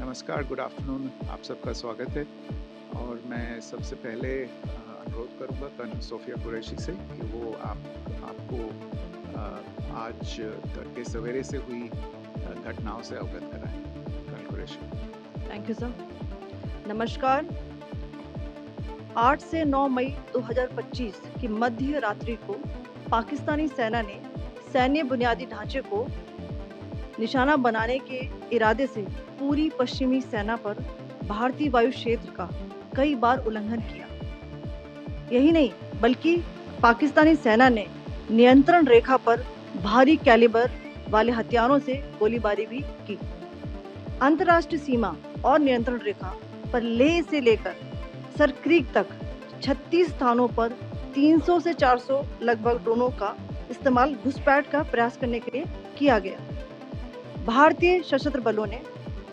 नमस्कार, good afternoon, आप सबका स्वागत है। और मैं सबसे पहले अनुरोध करूंगा कर्नल सोफिया कुरैशी से कि वो आपको आज तड़के सवेरे से हुई घटनाओं से अवगत कराएं। Colonel Qureshi. Thank you sir. नमस्कार। 8 से 9 मई 2025 की मध्य रात्रि को पाकिस्तानी सेना ने सैन्य बुनियादी ढांचे को निशाना बनाने के इरादे से पूरी पश्चिमी सेना पर भारतीय वायु क्षेत्र का कई बार उल्लंघन किया। यही नहीं बल्कि पाकिस्तानी सेना ने नियंत्रण रेखा पर भारी कैलिबर वाले हथियारों से गोलीबारी भी की। अंतर्राष्ट्रीय सीमा और नियंत्रण रेखा पर लेह से लेकर सरक्रीक तक 36 स्थानों पर 300 से 400 लगभग ड्रोनों का इस्तेमाल घुसपैठ का प्रयास करने के लिए किया गया। भारतीय सशस्त्र बलों ने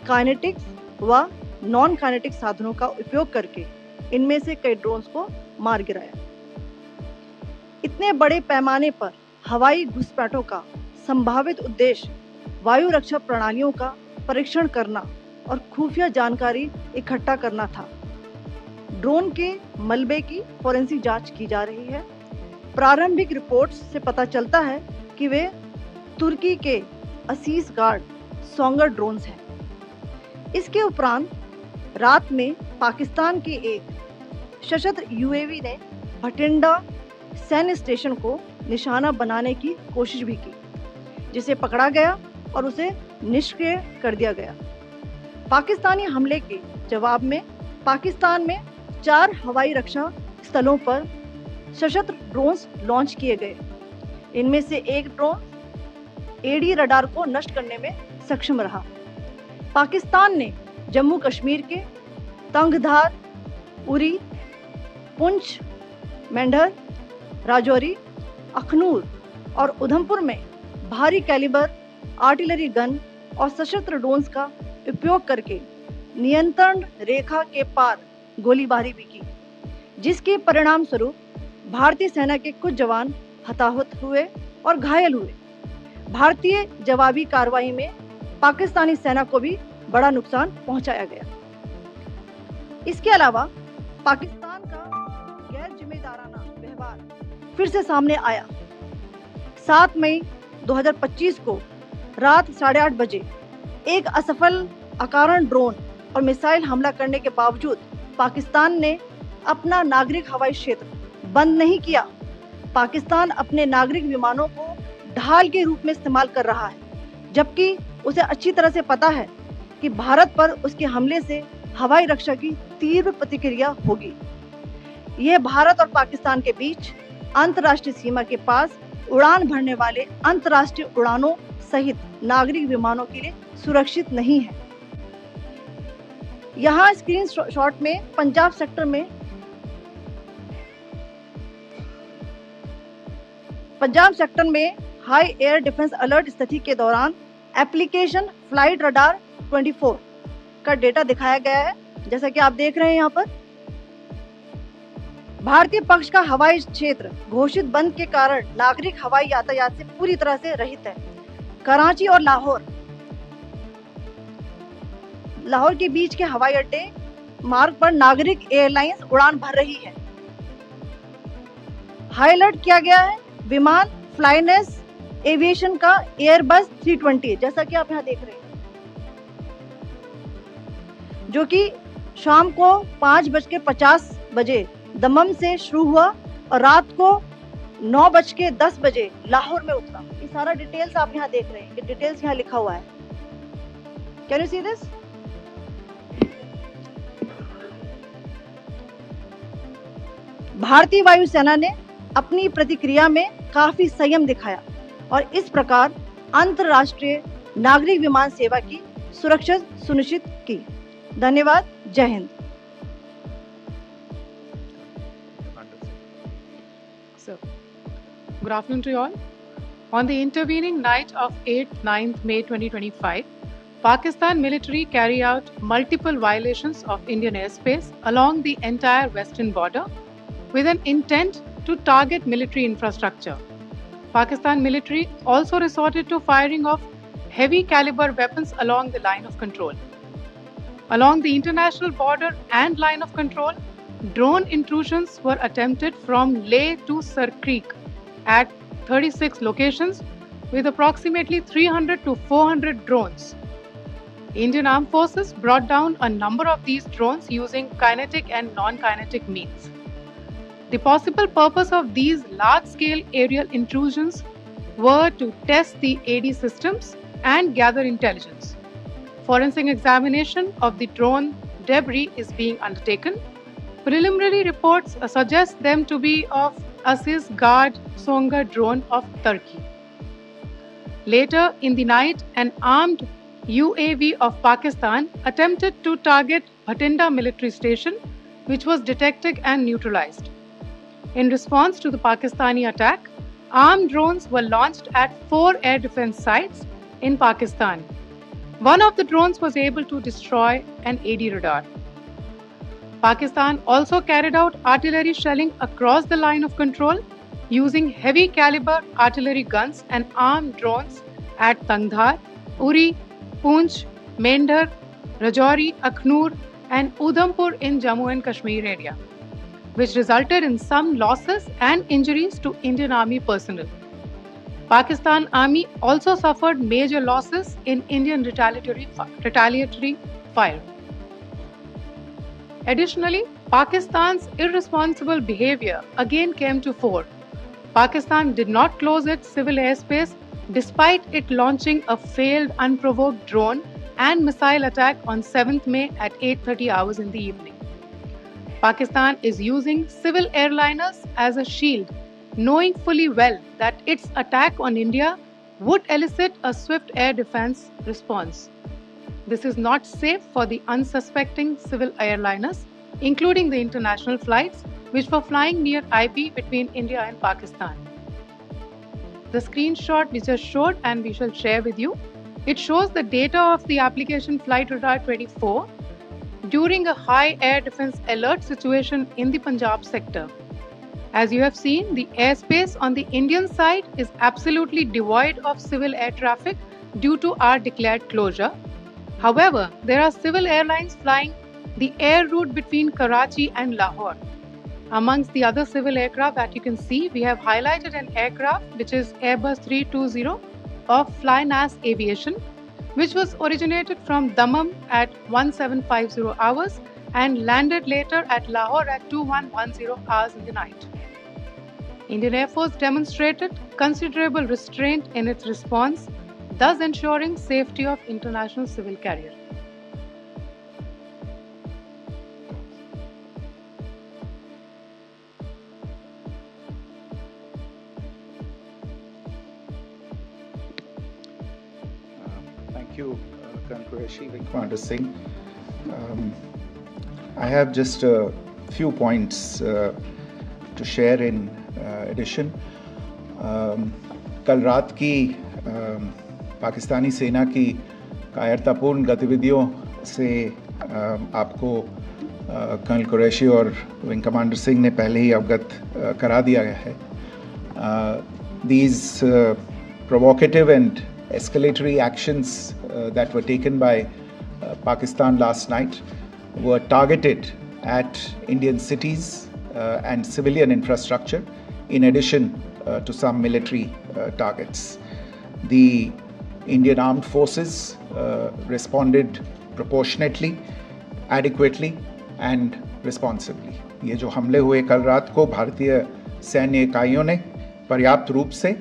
काइनेटिक्स व नॉन काइनेटिक साधनों का उपयोग करके इनमें से कई ड्रोन्स को मार गिराया। इतने बड़े पैमाने पर हवाई घुसपैठों का संभावित उद्देश्य वायु रक्षा प्रणालियों का परीक्षण करना और खुफिया जानकारी इकट्ठा करना था। ड्रोन के मलबे की फोरेंसिक जांच की जा रही है। प्रारंभिक रिपोर्ट्स से पता चलता है कि वे तुर्की के असीस गार्ड सोंगर ड्रोन्स हैं। इसके उपरांत रात में पाकिस्तान के एक सशस्त्र यूएवी ने भटिंडा सैन्य स्टेशन को निशाना बनाने की कोशिश भी की, जिसे पकड़ा गया और उसे निष्क्रिय कर दिया गया। पाकिस्तानी हमले के जवाब में पाकिस्तान में 4 हवाई रक्षा स्थलों पर सशस्त्र ड्रोन्स लॉन्च किए गए। इनमें से एक ड्रोन एडी रडार को नष्ट करने में सक्षम रहा। पाकिस्तान ने जम्मू कश्मीर के तंगधार, उरी, पुंछ, मेंढर, राजौरी, अखनूर और उधमपुर में भारी कैलिबर आर्टिलरी गन और सशस्त्र ड्रोन्स का उपयोग करके नियंत्रण रेखा के पार गोलीबारी भी की, जिसके परिणाम स्वरूप भारतीय सेना के कुछ जवान हताहत हुए और घायल हुए। भारतीय जवाबी कार्रवाई में पाकिस्तानी सेना को भी बड़ा नुकसान पहुंचाया गया। इसके अलावा पाकिस्तान का गैर जिम्मेदाराना व्यवहार फिर से सामने आया। 7 मई 2025 को रात 8:30 बजे एक असफल अकारण ड्रोन और मिसाइल हमला करने के बावजूद पाकिस्तान ने अपना नागरिक हवाई क्षेत्र बंद नहीं किया। पाकिस्तान अपने नागरिक विमानों को ढाल के रूप में इस्तेमाल कर रहा है, जबकि उसे अच्छी तरह से पता है कि भारत पर उसके हमले से हवाई रक्षा की तीव्र प्रतिक्रिया होगी। यह भारत और पाकिस्तान के बीच अंतर्राष्ट्रीय सीमा के पास उड़ान भरने वाले अंतर्राष्ट्रीय उड़ानों सहित नागरिक विमानों के लिए सुरक्षित नहीं है। यहाँ स्क्रीन शॉट में पंजाब सेक्टर में हाई एयर डिफेंस अलर्ट स्थिति के दौरान एप्लीकेशन फ्लाइट रडार 24 का डेटा दिखाया गया है। जैसा कि आप देख रहे हैं यहाँ पर भारतीय पक्ष का हवाई क्षेत्र घोषित बंद के कारण नागरिक हवाई यातायात से पूरी तरह से रहित है। कराची और लाहौर के बीच के हवाई अड्डे मार्ग पर नागरिक एयरलाइंस उड़ान भर रही है। हाई अलर्ट किया गया है विमान फ्लाइनेस एविएशन का एयरबस 320, जैसा कि आप यहाँ देख रहे हैं, जो कि शाम को 5:50 बजे दमम से शुरू हुआ और रात को 9:10 बजे लाहौर में उतरा। ये सारा डिटेल्स आप यहाँ देख रहे हैं, ये डिटेल्स यहाँ लिखा हुआ है। Can you see this? भारतीय वायुसेना ने अपनी प्रतिक्रिया में काफी संयम दिखाया और इस प्रकार अंतर्राष्ट्रीय नागरिक विमान सेवा की सुरक्षा सुनिश्चित की। धन्यवाद। जय Hind. So, good afternoon to you all. On the intervening night of 8-9 May 2025, Pakistan military carry out multiple violations of Indian airspace along the entire western border with an intent to target military infrastructure. Pakistan military also resorted to firing of heavy caliber weapons along the line of control. Along the international border and line of control, drone intrusions were attempted from Leh to Sir Creek at 36 locations with approximately 300 to 400 drones. Indian Armed Forces brought down a number of these drones using kinetic and non-kinetic means. The possible purpose of these large-scale aerial intrusions were to test the AD systems and gather intelligence. Forensic examination of the drone debris is being undertaken. Preliminary reports suggest them to be of Aziz Guard Songa drone of Turkey. Later in the night, an armed UAV of Pakistan attempted to target Bhatinda military station, which was detected and neutralized. In response to the Pakistani attack, armed drones were launched at 4 air defense sites in Pakistan. One of the drones was able to destroy an AD radar. Pakistan also carried out artillery shelling across the line of control using heavy caliber artillery guns and armed drones at Tangdhar, Uri, Poonch, Mendhar, Rajouri, Akhnur and Udhampur in Jammu and Kashmir area, which resulted in some losses and injuries to Indian Army personnel. Pakistan Army also suffered major losses in Indian retaliatory fire. Additionally, Pakistan's irresponsible behavior again came to fore. Pakistan did not close its civil airspace despite it launching a failed unprovoked drone and missile attack on 7th May at 8:30 hours in the evening. Pakistan is using civil airliners as a shield, knowing fully well that its attack on India would elicit a swift air defense response. This is not safe for the unsuspecting civil airliners, including the international flights which were flying near IP between India and Pakistan. The screenshot we just showed and we shall share with you, it shows the data of the application Flight Radar 24 during a high air defense alert situation in the Punjab sector. As you have seen, the airspace on the Indian side is absolutely devoid of civil air traffic due to our declared closure. However, there are civil airlines flying the air route between Karachi and Lahore. Amongst the other civil aircraft that you can see, we have highlighted an aircraft which is Airbus 320 of FlyNAS Aviation, which was originated from Dammam at 1750 hours and landed later at Lahore at 2110 hours in the night. Indian Air Force demonstrated considerable restraint in its response, thus ensuring safety of international civil carrier. Thank you, Colonel Qureshi, Wing Commander Singh. I have just a few points to share in addition. कल रात की पाकिस्तानी सेना की कायरतापूर्ण गतिविधियों से आपको colonel Qureshi और विंग कमांडर सिंह ने पहले ही अवगत करा दिया गया है. These provocative and escalatory actions that were taken by Pakistan last night were targeted at Indian cities and civilian infrastructure, in addition to some military targets. The Indian Armed Forces responded proportionately, adequately and responsibly. ये जो हमले हुए कल रात को भारतीय सैन्य इकाइयों ने पर्याप्त रूप से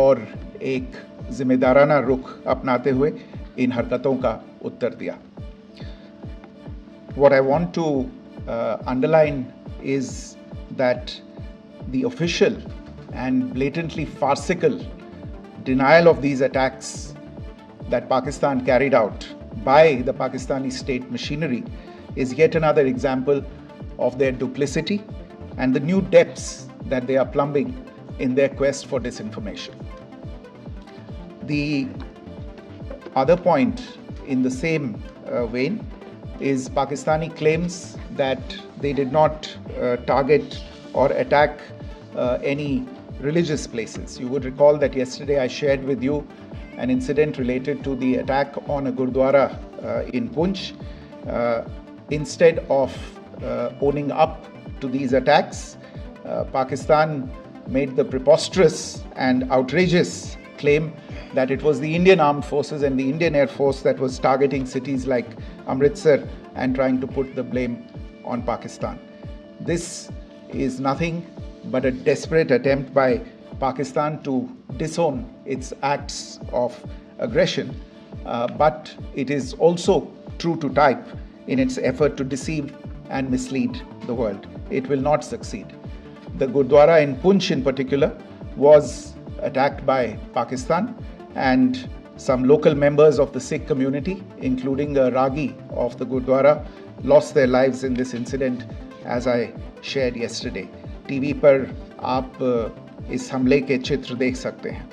और एक जिम्मेदाराना रुख अपनाते हुए इन हरकतों का उत्तर दिया. What I want to underline is that the official and blatantly farcical denial of these attacks that Pakistan carried out by the Pakistani state machinery is yet another example of their duplicity and the new depths that they are plumbing in their quest for disinformation. The other point in the same vein is Pakistani claims that they did not target or attack any religious places. You would recall that yesterday I shared with you an incident related to the attack on a Gurdwara in Poonch, Instead of owning up to these attacks, Pakistan made the preposterous and outrageous claim that it was the Indian Armed Forces and the Indian Air Force that was targeting cities like Amritsar and trying to put the blame on Pakistan. This is nothing but a desperate attempt by Pakistan to disown its acts of aggression, but it is also true to type in its effort to deceive and mislead the world. It will not succeed. The Gurdwara in Punch in particular was attacked by Pakistan, and some local members of the Sikh community, including a Ragi of the Gurdwara, lost their lives in this incident, as I shared yesterday. TV पर आप इस हमले के चित्र देख सकते हैं.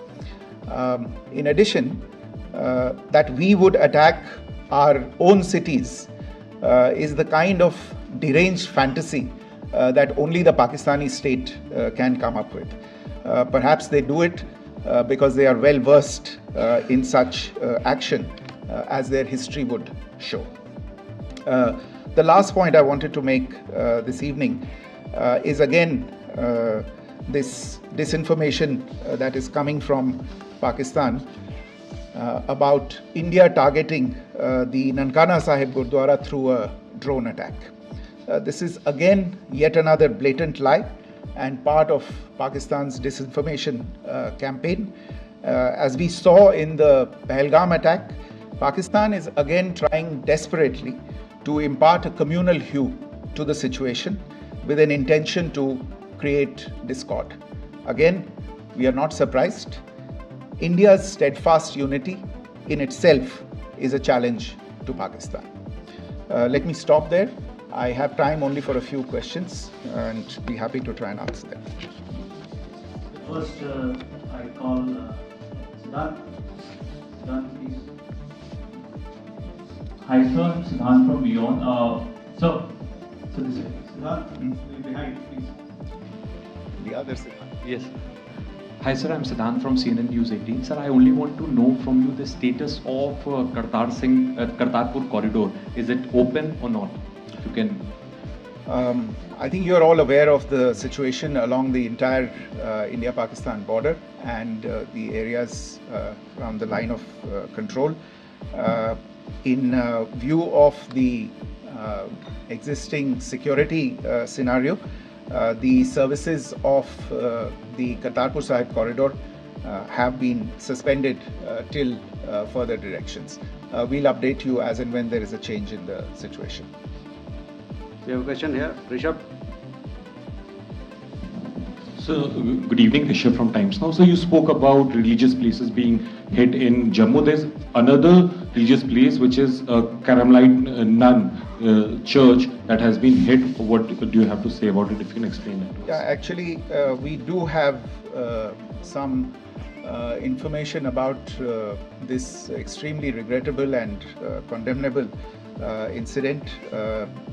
In addition, that we would attack our own cities is the kind of deranged fantasy that only the Pakistani state can come up with. Perhaps they do it because they are well versed in such action, as their history would show. The last point I wanted to make this evening is again this disinformation that is coming from Pakistan about India targeting the Nankana Sahib Gurdwara through a drone attack. This is again yet another blatant lie and part of Pakistan's disinformation campaign. As we saw in the Pahalgam attack, Pakistan is again trying desperately to impart a communal hue to the situation with an intention to create discord. Again, we are not surprised. India's steadfast unity in itself is a challenge to Pakistan. Let me stop there. I have time only for a few questions and be happy to try and answer them. First, I call Siddharth. Siddharth, please. Hi, sir. I'm Siddharth from Beyond. So this is Siddharth. Behind, please. The other Siddharth. Yes. Hi, sir. I'm Siddharth from CNN News 18. Sir, I only want to know from you the status of Kartarpur corridor. Is it open or not? If you can. I think you're all aware of the situation along the entire India-Pakistan border and the areas around the line of control. In view of the existing security scenario, the services of the Kartarpur Sahib corridor have been suspended till further directions. We'll update you as and when there is a change in the situation. We have a question here, Rishabh. So, good evening, Rishabh from Times Now. So, you spoke about religious places being hit in Jammu. There's another religious place which is a Carmelite nun church that has been hit. What do you have to say about it? If you can explain that to us. Yeah, actually, we do have some information about this extremely regrettable and condemnable incident.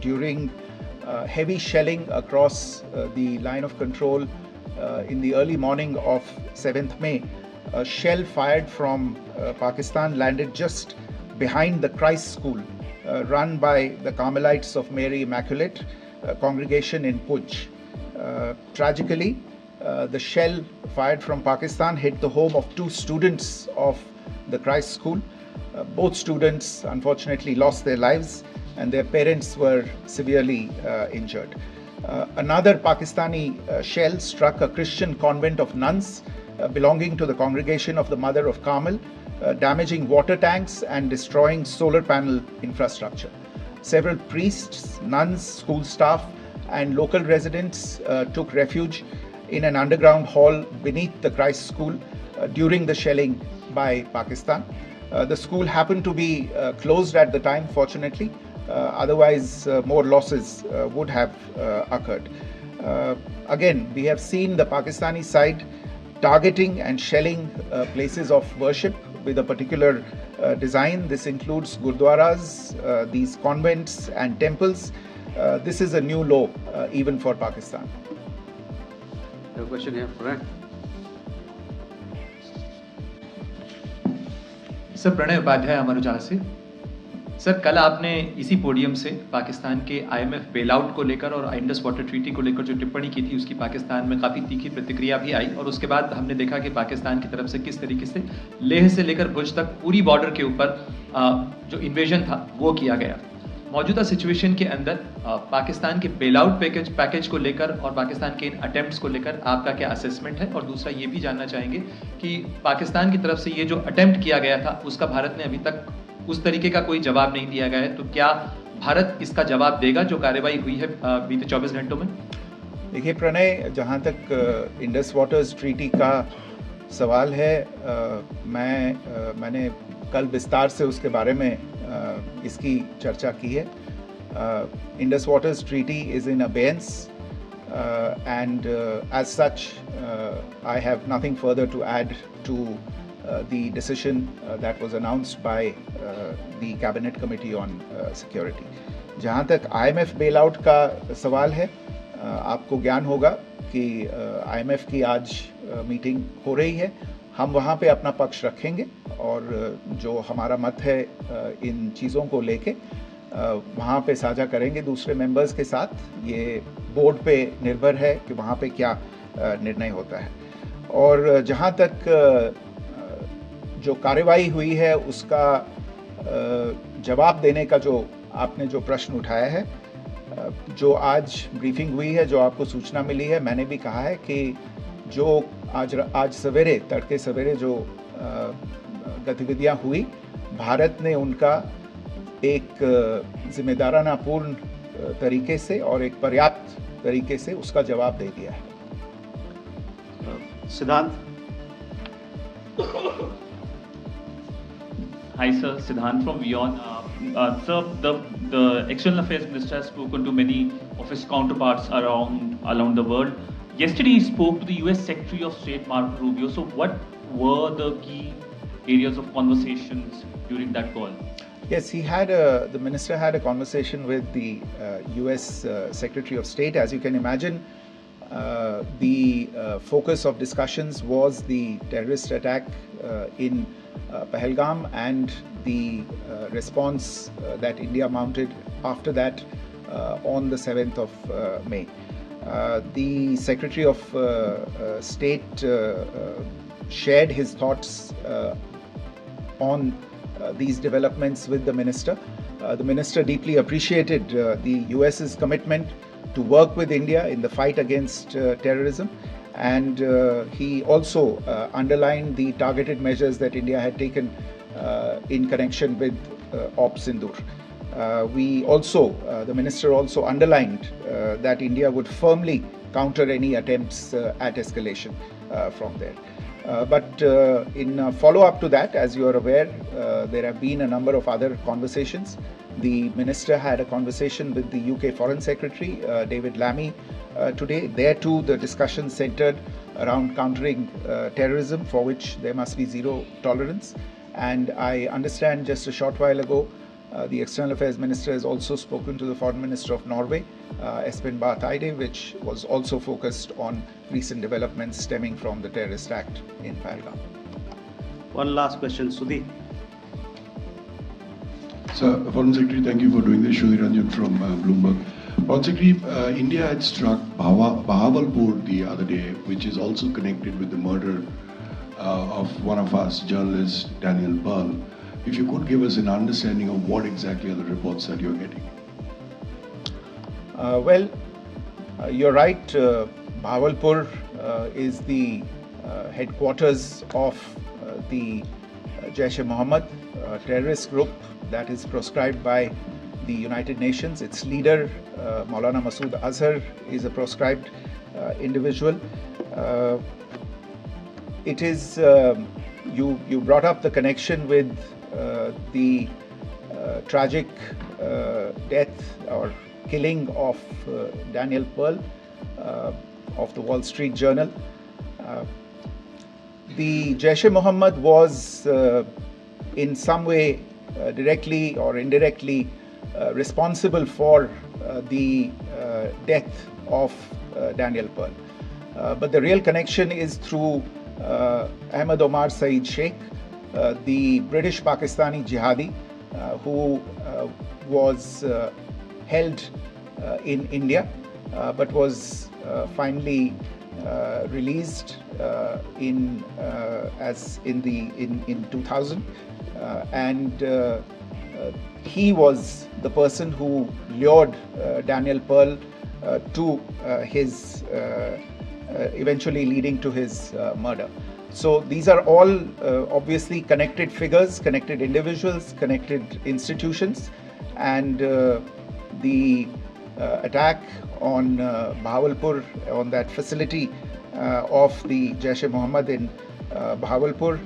During heavy shelling across the line of control in the early morning of 7th May, a shell fired from Pakistan landed just behind the Christ School run by the Carmelites of Mary Immaculate congregation in Punch. Tragically, the shell fired from Pakistan hit the home of 2 students of the Christ School. Both students unfortunately lost their lives and their parents were severely injured. Another Pakistani shell struck a Christian convent of nuns belonging to the congregation of the Mother of Carmel, damaging water tanks and destroying solar panel infrastructure. Several priests, nuns, school staff and local residents took refuge in an underground hall beneath the Christ School during the shelling by Pakistan. The school happened to be closed at the time, fortunately. Otherwise, more losses would have occurred. Again, we have seen the Pakistani side targeting and shelling places of worship with a particular design. This includes gurdwaras, these convents and temples. This is a new low even for Pakistan. I have a question here, Pranay. Sir Pranay Upadhyay Amar Ujala से sir, कल आपने इसी podium से पाकिस्तान के IMF bailout को लेकर और Indus water treaty को लेकर जो टिप्पणी की थी, उसकी पाकिस्तान में काफ़ी तीखी प्रतिक्रिया भी आई और उसके बाद हमने देखा कि पाकिस्तान की तरफ से किस तरीके से लेह से लेकर भुज तक पूरी बॉर्डर के ऊपर जो इन्वेजन था वो किया गया। मौजूदा सिचुएशन के अंदर पाकिस्तान के बेलआउट पैकेज को लेकर और पाकिस्तान के इन अटेम्प्ट्स को लेकर आपका क्या असेसमेंट है? और दूसरा ये भी जानना चाहेंगे कि पाकिस्तान की तरफ से ये जो अटेम्प्ट किया गया था उसका भारत ने अभी तक उस तरीके का कोई जवाब नहीं दिया गया है, तो क्या भारत इसका जवाब देगा जो कार्रवाई हुई है बीते 24 घंटों में? देखिए प्रणय, जहाँ तक इंडस वाटर्स ट्रीटी का सवाल है, मैंने कल विस्तार से उसके बारे में इसकी चर्चा की है। Indus waters treaty is in abeyance and as such I have nothing further to add to the decision that was announced by the Cabinet Committee on Security. जहाँ तक IMF bailout का सवाल है, आपको ज्ञान होगा कि IMF की आज मीटिंग हो रही है। हम वहाँ पे अपना पक्ष रखेंगे और जो हमारा मत है इन चीज़ों को लेके वहाँ पे साझा करेंगे दूसरे मेंबर्स के साथ। ये बोर्ड पे निर्भर है कि वहाँ पे क्या निर्णय होता है। और जहाँ तक जो कार्रवाई हुई है उसका जवाब देने का जो आपने जो प्रश्न उठाया है, जो आज ब्रीफिंग हुई है, जो आपको सूचना मिली है, मैंने भी कहा है कि जो आज सवेरे तड़के सवेरे जो गतिविधियाँ हुई, भारत ने उनका एक जिम्मेदाराना पूर्ण तरीके से और एक पर्याप्त तरीके से उसका जवाब दे दिया है। सिद्धांत। Hi sir, Siddhant from Vion. Sir, the External Affairs Minister has spoken to many of his counterparts around the world. Yesterday he spoke to the US Secretary of State Marco Rubio. So what were the key areas of conversations during that call? Yes, the minister had a conversation with the US Secretary of State. As you can imagine, the focus of discussions was the terrorist attack in Pahalgam and the response that India mounted after that on the 7th of May. The Secretary of State shared his thoughts on these developments with the minister. The minister deeply appreciated the US's commitment to work with India in the fight against terrorism, and he also underlined the targeted measures that India had taken in connection with Operation Sindoor. The minister also underlined that India would firmly counter any attempts at escalation from there. But in follow-up to that, as you are aware, there have been a number of other conversations. The minister had a conversation with the UK Foreign Secretary, David Lammy, today. There too, the discussion centered around countering terrorism, for which there must be zero tolerance. And I understand just a short while ago, the External Affairs Minister has also spoken to the Foreign Minister of Norway, Espen Barth Eide, which was also focused on recent developments stemming from the terrorist act in Pahalgam. One last question, Sudhi. Sir, Foreign Secretary, thank you for doing this. Sudhi Ranjan from Bloomberg. Foreign Secretary, India had struck Bahawalpur the other day, which is also connected with the murder of one of us, journalist Daniel Pearl. If you could give us an understanding of what exactly are the reports that you're getting. Well, you're right. Bahawalpur is the headquarters of the Jaish-e-Mohammed terrorist group that is proscribed by the United Nations. Its leader, Maulana Masood Azhar, is a proscribed individual. It is, you brought up the connection with the tragic death or killing of Daniel Pearl of the Wall Street Journal. The Jaish-e-Mohammed was in some way directly or indirectly responsible for the death of Daniel Pearl. But the real connection is through Ahmed Omar Saeed Sheikh, the British Pakistani jihadi who was held in India, but was finally released in 2000, and he was the person who lured Daniel Pearl to his eventually leading to his murder. So these are all obviously connected figures, connected individuals, connected institutions, and the attack on Bahawalpur, on that facility of the Jaish-e-Mohammed in Bahawalpur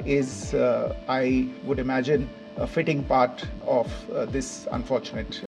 is, I would imagine, a fitting part of this unfortunate